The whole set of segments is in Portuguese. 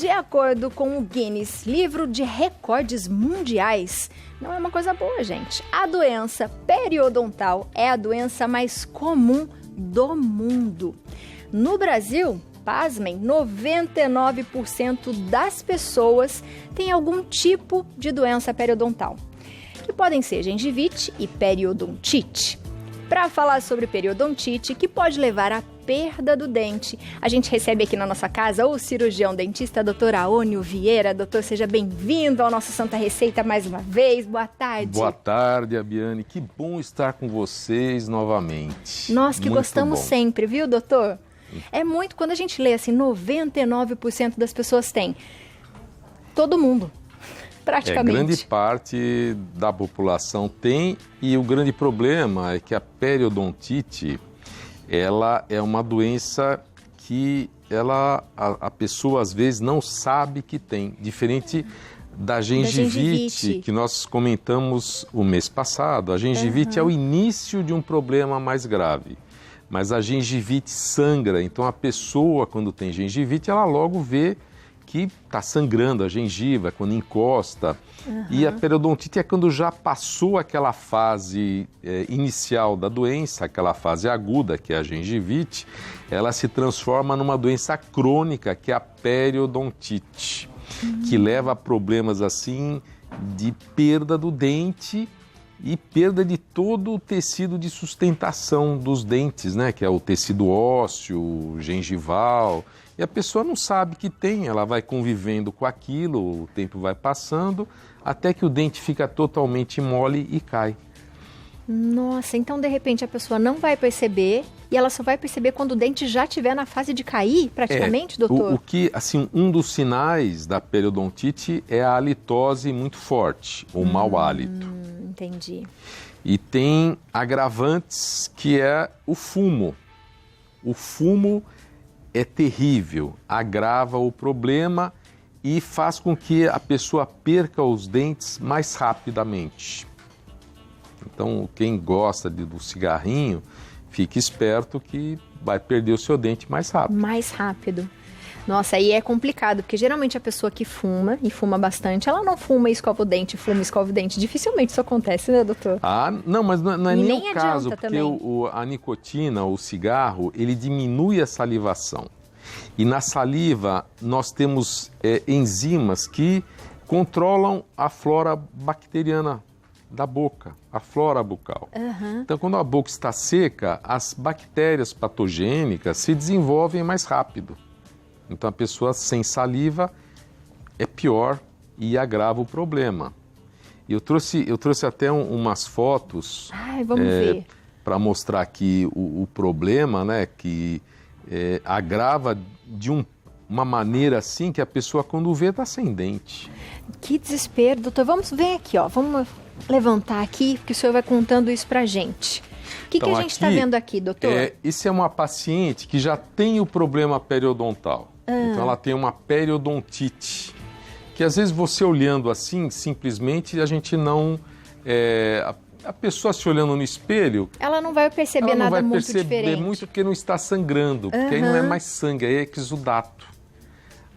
De acordo com o Guinness Livro de Recordes Mundiais, não é uma coisa boa, gente. A doença periodontal é a doença mais comum do mundo. No Brasil, pasmem, 99% das pessoas têm algum tipo de doença periodontal, que podem ser gengivite e periodontite. Para falar sobre periodontite, que pode levar à perda do dente, a gente recebe aqui na nossa casa o cirurgião dentista, Dr. Aônio Vieira. Doutor, seja bem-vindo ao nosso Santa Receita mais uma vez. Boa tarde. Boa tarde, Abiane. Que bom estar com vocês novamente. Nós que gostamos sempre, viu, doutor? É muito, quando a gente lê assim, 99% das pessoas têm. Todo mundo. Praticamente. Grande parte da população tem, e o grande problema é que a periodontite, ela é uma doença que a pessoa às vezes não sabe que tem, diferente da gengivite, que nós comentamos o mês passado. A gengivite é o início de um problema mais grave, mas a gengivite sangra, então a pessoa quando tem gengivite, ela logo vê que está sangrando a gengiva, quando encosta. E a periodontite é quando já passou aquela fase inicial da doença, aquela fase aguda, que é a gengivite, ela se transforma numa doença crônica, que é a periodontite, que leva a problemas assim de perda do dente e perda de todo o tecido de sustentação dos dentes, né? Que é o tecido ósseo, gengival. E a pessoa não sabe que tem, ela vai convivendo com aquilo, o tempo vai passando, até que o dente fica totalmente mole e cai. Nossa, então de repente a pessoa não vai perceber e ela só vai perceber quando o dente já estiver na fase de cair, praticamente, doutor? O que, assim, um dos sinais da periodontite é a halitose muito forte, o mau hálito. Entendi. E tem agravantes, que é o fumo. O fumo é terrível, agrava o problema e faz com que a pessoa perca os dentes mais rapidamente. Então, quem gosta do cigarrinho, fique esperto que vai perder o seu dente mais rápido. Mais rápido. Nossa, aí é complicado, porque geralmente a pessoa que fuma, e fuma bastante, ela não fuma e escova o dente, fuma e escova o dente. Dificilmente isso acontece, né, doutor? Não, mas não é nem o caso, porque também. A nicotina, o cigarro, ele diminui a salivação. E na saliva nós temos enzimas que controlam a flora bacteriana da boca, a flora bucal. Então, quando a boca está seca, as bactérias patogênicas se desenvolvem mais rápido. Então, a pessoa sem saliva é pior e agrava o problema. Eu trouxe até umas fotos para mostrar aqui o problema, né, que agrava de uma maneira assim que a pessoa, quando vê, está sem dente. Que desespero, doutor. Vamos ver aqui, ó. Vamos levantar aqui, porque o senhor vai contando isso pra gente. O que a gente está vendo aqui, doutor? Isso é uma paciente que já tem o problema periodontal. Então, ela tem uma periodontite, que às vezes você olhando assim, simplesmente, a gente não... A pessoa se olhando no espelho... Ela não vai perceber nada muito diferente. Ela não vai perceber muito porque não está sangrando, porque aí não é mais sangue, aí é exudato.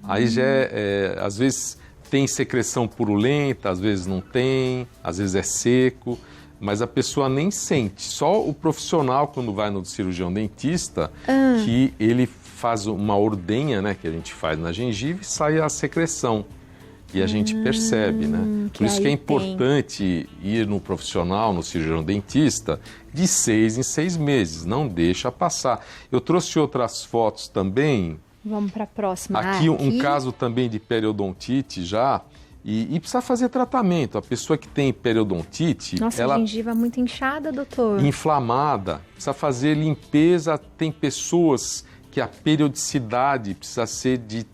Aí já às vezes tem secreção purulenta, às vezes não tem, às vezes é seco, mas a pessoa nem sente. Só o profissional, quando vai no cirurgião dentista, que ele faz uma ordenha, né, que a gente faz na gengiva e sai a secreção. E a gente percebe, né? Por isso que é importante ir no profissional, no cirurgião dentista, de 6 em 6 meses. Não deixa passar. Eu trouxe outras fotos também. Vamos para a próxima. Aqui um caso também de periodontite já. E precisa fazer tratamento. A pessoa que tem periodontite... Nossa, a gengiva é muito inchada, doutor. Inflamada. Precisa fazer limpeza. Tem pessoas que a periodicidade precisa ser de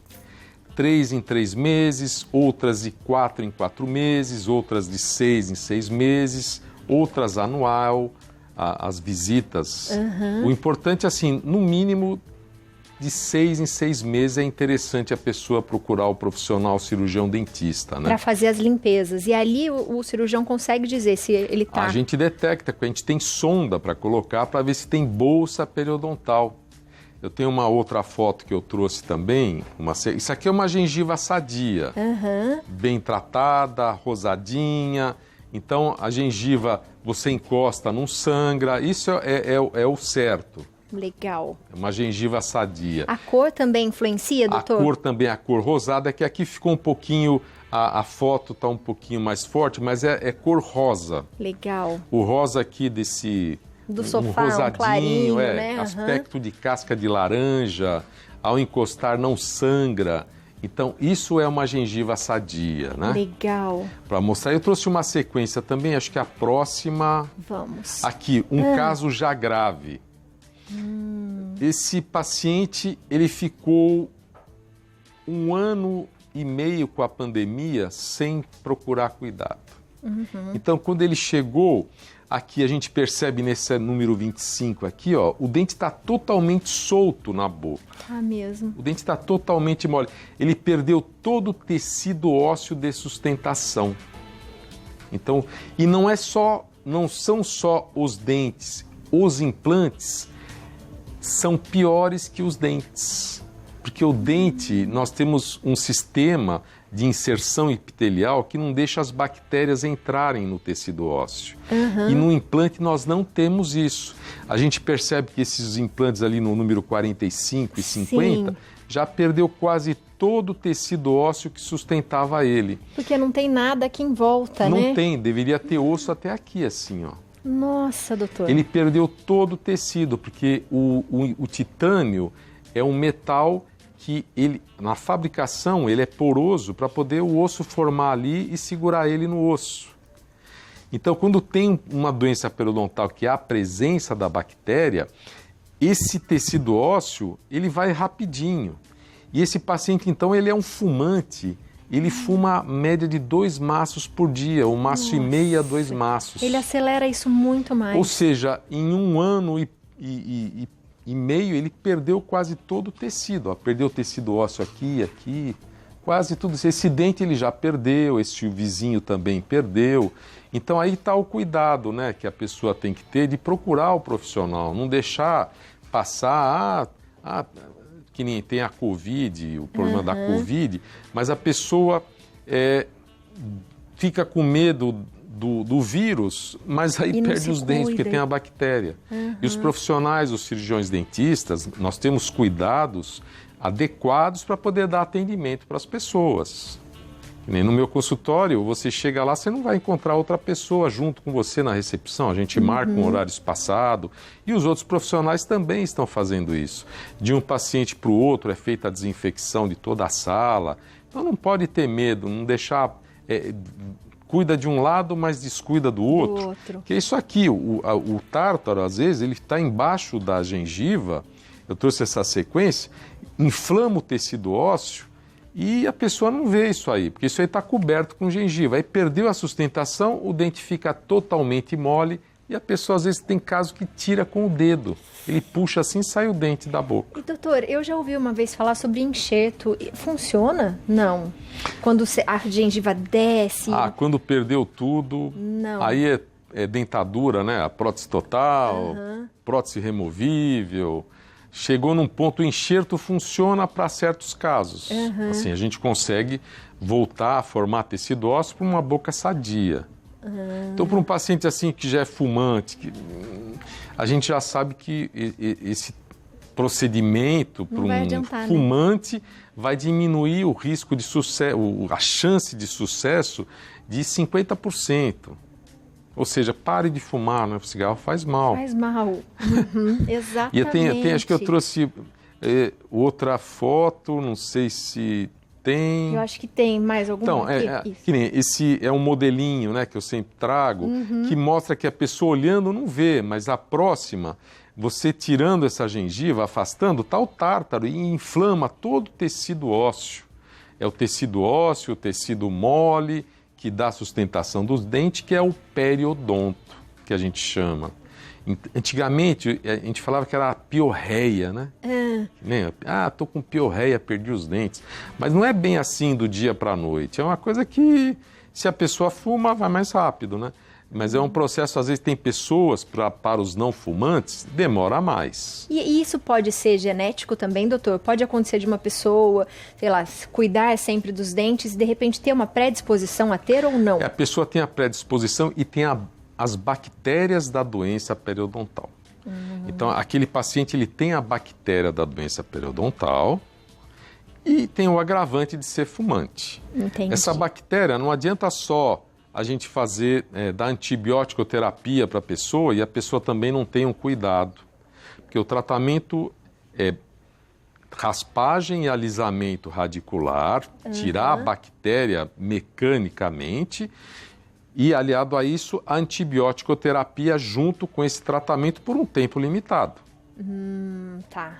3 em 3 meses, outras de 4 em 4 meses, outras de 6 em 6 meses, outras anual, as visitas. O importante, assim, no mínimo de 6 em 6 meses é interessante a pessoa procurar o profissional cirurgião dentista, né? Para fazer as limpezas. E ali o cirurgião consegue dizer se ele está... A gente detecta, a gente tem sonda para colocar para ver se tem bolsa periodontal. Eu tenho uma outra foto que eu trouxe também. Isso aqui é uma gengiva sadia, bem tratada, rosadinha. Então, a gengiva você encosta, não sangra. Isso é o certo. Legal. É uma gengiva sadia. A cor também influencia, doutor? A cor também, a cor rosada, que aqui ficou um pouquinho... A foto está um pouquinho mais forte, mas é cor rosa. Legal. O rosa aqui desse... Do sofá, rosadinho, clarinho, né? Aspecto de casca de laranja, ao encostar não sangra. Então, isso é uma gengiva sadia, né? Legal. Para mostrar, eu trouxe uma sequência também, acho que a próxima... Vamos. Aqui, um caso já grave. Esse paciente, ele ficou 1 ano e meio com a pandemia sem procurar cuidado. Então, quando ele chegou, aqui a gente percebe nesse número 25 aqui, ó, o dente está totalmente solto na boca. Tá mesmo. O dente está totalmente mole. Ele perdeu todo o tecido ósseo de sustentação. Então, e não são só os dentes, os implantes são piores que os dentes. Porque o dente, nós temos um sistema de inserção epitelial que não deixa as bactérias entrarem no tecido ósseo. E no implante nós não temos isso. A gente percebe que esses implantes ali no número 45 e 50 já perdeu quase todo o tecido ósseo que sustentava ele. Porque não tem nada aqui em volta, né? Não tem, deveria ter osso até aqui assim, ó. Nossa, doutor. Ele perdeu todo o tecido, porque o titânio é um metal que na fabricação ele é poroso para poder o osso formar ali e segurar ele no osso. Então, quando tem uma doença periodontal que é a presença da bactéria, esse tecido ósseo ele vai rapidinho. E esse paciente, então, ele é um fumante. Ele fuma a média de 2 maços por dia, 1,5 maço a 2 maços. Ele acelera isso muito mais. Ou seja, em 1 ano e meio, ele perdeu quase todo o tecido. Ó, perdeu o tecido ósseo aqui, quase tudo. Esse dente ele já perdeu, esse vizinho também perdeu. Então aí está o cuidado, né, que a pessoa tem que ter de procurar o profissional, não deixar passar, que nem tem a Covid, o problema da Covid, mas a pessoa fica com medo do vírus, mas aí perde os dentes porque tem a bactéria. E os profissionais, os cirurgiões dentistas, nós temos cuidados adequados para poder dar atendimento para as pessoas. Nem no meu consultório, você chega lá, você não vai encontrar outra pessoa junto com você na recepção. A gente marca um horário espaçado e os outros profissionais também estão fazendo isso. De um paciente para o outro é feita a desinfecção de toda a sala. Então não pode ter medo, não deixar... cuida de um lado, mas descuida do outro. Que é isso aqui, o tártaro, às vezes, ele está embaixo da gengiva, eu trouxe essa sequência, inflama o tecido ósseo e a pessoa não vê isso aí, porque isso aí está coberto com gengiva. Aí perdeu a sustentação, o dente fica totalmente mole e a pessoa, às vezes, tem caso que tira com o dedo. Ele puxa assim e sai o dente da boca. E, doutor, eu já ouvi uma vez falar sobre enxerto. Funciona? Não. Quando a gengiva desce... Quando perdeu tudo... Não. Aí é dentadura, né? A prótese total, prótese removível. Chegou num ponto, o enxerto funciona para certos casos. Assim, a gente consegue voltar a formar tecido ósseo para uma boca sadia. Então, para um paciente assim que já é fumante, a gente já sabe que esse procedimento para um fumante vai diminuir o risco de sucesso, a chance de sucesso de 50%. Ou seja, pare de fumar, né? O cigarro faz mal. Faz mal. Exatamente. E acho que eu trouxe outra foto, não sei se tem. Eu acho que tem mais alguma aqui. Que nem esse é um modelinho, né, que eu sempre trago, que mostra que a pessoa olhando não vê, mas a próxima, você tirando essa gengiva, afastando, está o tártaro e inflama todo o tecido ósseo. É o tecido ósseo, o tecido mole, que dá sustentação dos dentes, que é o periodonto, que a gente chama. Antigamente, a gente falava que era a piorreia, né? Tô com piorreia, perdi os dentes. Mas não é bem assim do dia para a noite. É uma coisa que, se a pessoa fuma, vai mais rápido, né? mas é um processo, às vezes tem pessoas, para os não fumantes, demora mais. E isso pode ser genético também, doutor? Pode acontecer de uma pessoa, sei lá, cuidar sempre dos dentes e de repente ter uma predisposição a ter ou não? A pessoa tem a predisposição e tem as bactérias da doença periodontal. Então, aquele paciente ele tem a bactéria da doença periodontal e tem o agravante de ser fumante. Entendi. Essa bactéria, não adianta só a gente dar antibiótico terapia para a pessoa e a pessoa também não tem um cuidado. Porque o tratamento é raspagem e alisamento radicular, tirar a bactéria mecanicamente e, aliado a isso, a antibiótico terapia junto com esse tratamento por um tempo limitado. Tá.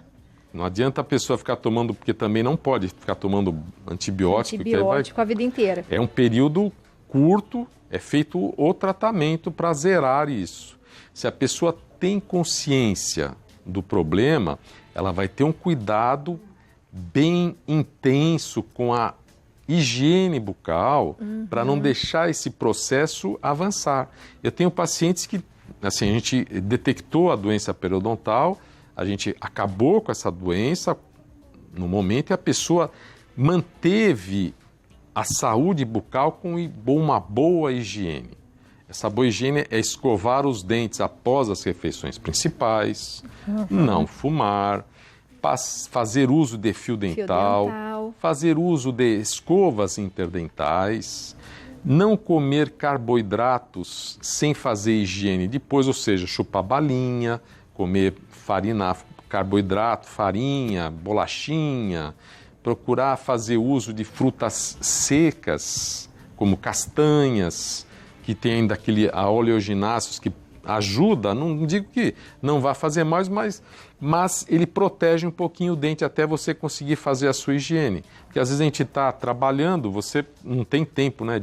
Não adianta a pessoa ficar tomando, porque também não pode ficar tomando antibiótico. A vida inteira. É um período curto, é feito o tratamento para zerar isso. Se a pessoa tem consciência do problema, ela vai ter um cuidado bem intenso com a higiene bucal para não deixar esse processo avançar. Eu tenho pacientes que, assim, a gente detectou a doença periodontal, a gente acabou com essa doença no momento e a pessoa manteve a saúde bucal com uma boa higiene. Essa boa higiene é escovar os dentes após as refeições principais, não fumar, fazer uso de fio dental, fazer uso de escovas interdentais, não comer carboidratos sem fazer higiene depois, ou seja, chupar balinha, comer carboidrato, farinha, bolachinha, procurar fazer uso de frutas secas, como castanhas, que tem ainda a oleogináceos que ajuda, não digo que não vá fazer mais, mas ele protege um pouquinho o dente até você conseguir fazer a sua higiene. Porque às vezes a gente está trabalhando, você não tem tempo, né?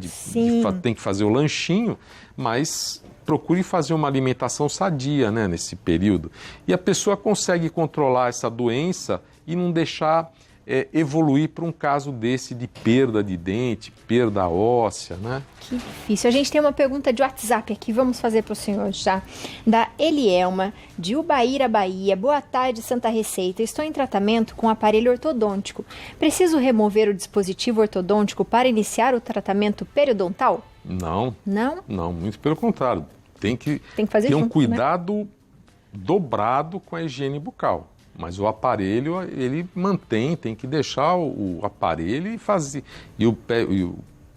Tem que fazer o lanchinho, mas procure fazer uma alimentação sadia, né, nesse período. E a pessoa consegue controlar essa doença e não deixar evoluir para um caso desse de perda de dente, perda óssea, né? Que difícil. A gente tem uma pergunta de WhatsApp aqui, vamos fazer para o senhor já. Da Elielma, de Ubaíra, Bahia. Boa tarde, Santa Receita. Estou em tratamento com aparelho ortodôntico. Preciso remover o dispositivo ortodôntico para iniciar o tratamento periodontal? Não. Não? Não, muito pelo contrário. Tem que fazer ter junto, um cuidado dobrado com a higiene bucal. Mas o aparelho, ele tem que deixar o aparelho e fazer. E o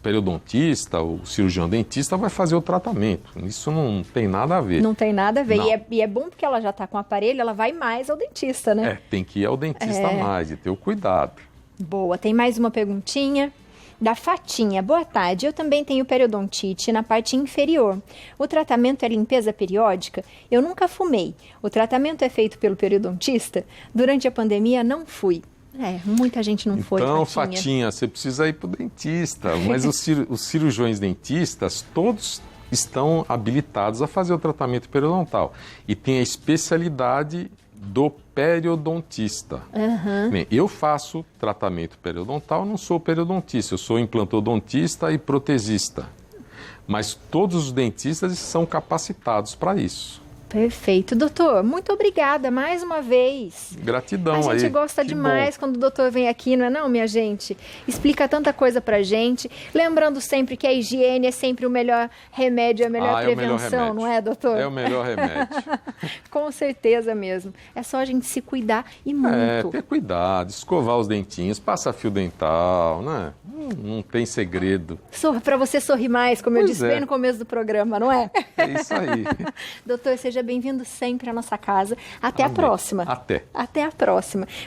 periodontista, o cirurgião dentista vai fazer o tratamento. Isso não tem nada a ver. Não tem nada a ver. E é bom porque ela já está com o aparelho, ela vai mais ao dentista, né? Tem que ir ao dentista mais e ter o cuidado. Boa. Tem mais uma perguntinha. Da Fatinha, boa tarde, eu também tenho periodontite na parte inferior. O tratamento é limpeza periódica? Eu nunca fumei. O tratamento é feito pelo periodontista? Durante a pandemia não fui. Muita gente não foi, Então, Fatinha, você precisa ir para o dentista. Mas os cirurgiões dentistas, todos estão habilitados a fazer o tratamento periodontal. E tem a especialidade do periodontista. Bem, eu faço tratamento periodontal, não sou periodontista, eu sou implantodontista e protesista. Mas todos os dentistas são capacitados para isso. Perfeito. Doutor, muito obrigada mais uma vez. Gratidão aí. A gente gosta demais quando o doutor vem aqui, não é não, minha gente? Explica tanta coisa pra gente. Lembrando sempre que a higiene é sempre o melhor remédio, a melhor prevenção, não é, doutor? É o melhor remédio. Com certeza mesmo. É só a gente se cuidar e muito. Ter cuidado, escovar os dentinhos, passar fio dental, né? Não tem segredo. Para você sorrir mais, como eu disse bem no começo do programa, não é? É isso aí. Doutor, seja bem-vindo sempre à nossa casa. Até a próxima. Até. Até a próxima.